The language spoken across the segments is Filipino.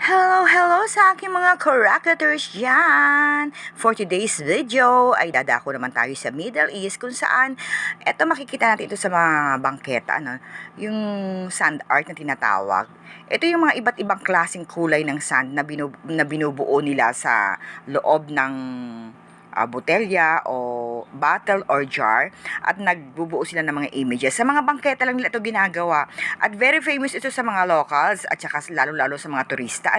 Hello, hello sa aking mga Korakaters dyan! For today's video ay dadako naman tayo sa Middle East kung saan eto makikita natin ito sa mga bangketa, yung sand art na tinatawag. Ito yung mga iba't ibang klaseng kulay ng sand na binubuo nila sa loob ng botelya o bottle or jar at nagbubuo sila ng mga images. Sa mga bangketa lang nila ito ginagawa at very famous ito sa mga locals at saka lalo-lalo sa mga turista,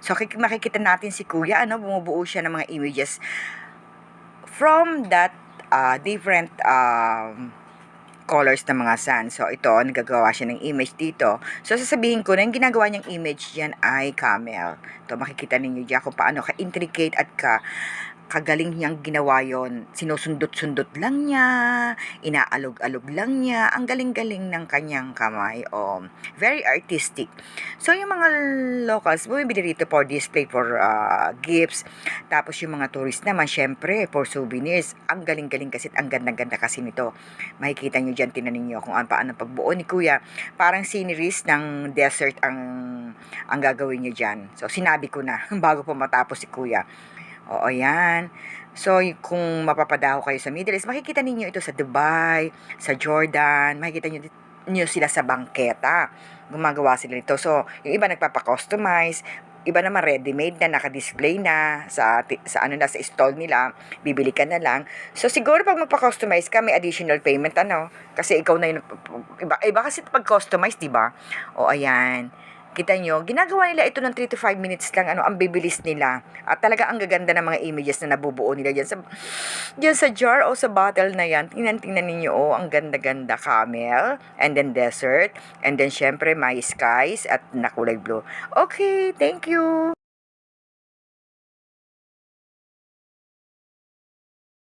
So makikita natin si Kuya, bumubuo siya ng mga images from that different colors ng mga sand. So, ito, nagagawa siya ng image dito. So, sasabihin ko na yung ginagawa niyang image dyan ay camel. Ito, makikita ninyo dyan kung paano ka-intricate at kagaling niyang ginawa yon. Sinusundot-sundot lang niya, inaalog-alog lang niya. Ang galing-galing ng kanyang kamay. Very artistic. So, yung mga locals, bumibili rito for display, for gifts. Tapos, yung mga tourist naman, syempre, for souvenirs. Ang galing-galing kasi, ang ganda-ganda kasi nito. Makikita nyo dyan, tinan ninyo kung paano pagbuo ni Kuya. Parang sceneries ng desert ang gagawin nyo dyan. So, sinabi ko na, bago po matapos si Kuya. Oo, yan. So, kung mapapadaho kayo sa Middle East, makikita ninyo ito sa Dubai, sa Jordan, makikita nyo sila sa bangketa. Gumagawa sila nito. So, yung iba nagpapa-customize, iba naman ready-made na, naka-display na sa sa stall nila, bibili ka na lang. So, siguro pag magpa-customize ka, may additional payment, kasi ikaw na yung, iba kasi pag customize, di ba? O, ayan. Kita nyo, ginagawa nila ito ng 3 to 5 minutes lang, ang bibilis nila. At talaga ang gaganda ng mga images na nabubuo nila dyan sa jar o sa bottle na yan. Tingnan ninyo, ang ganda-ganda, camel, and then desert, and then syempre may skies at nakulay blue. Okay, thank you!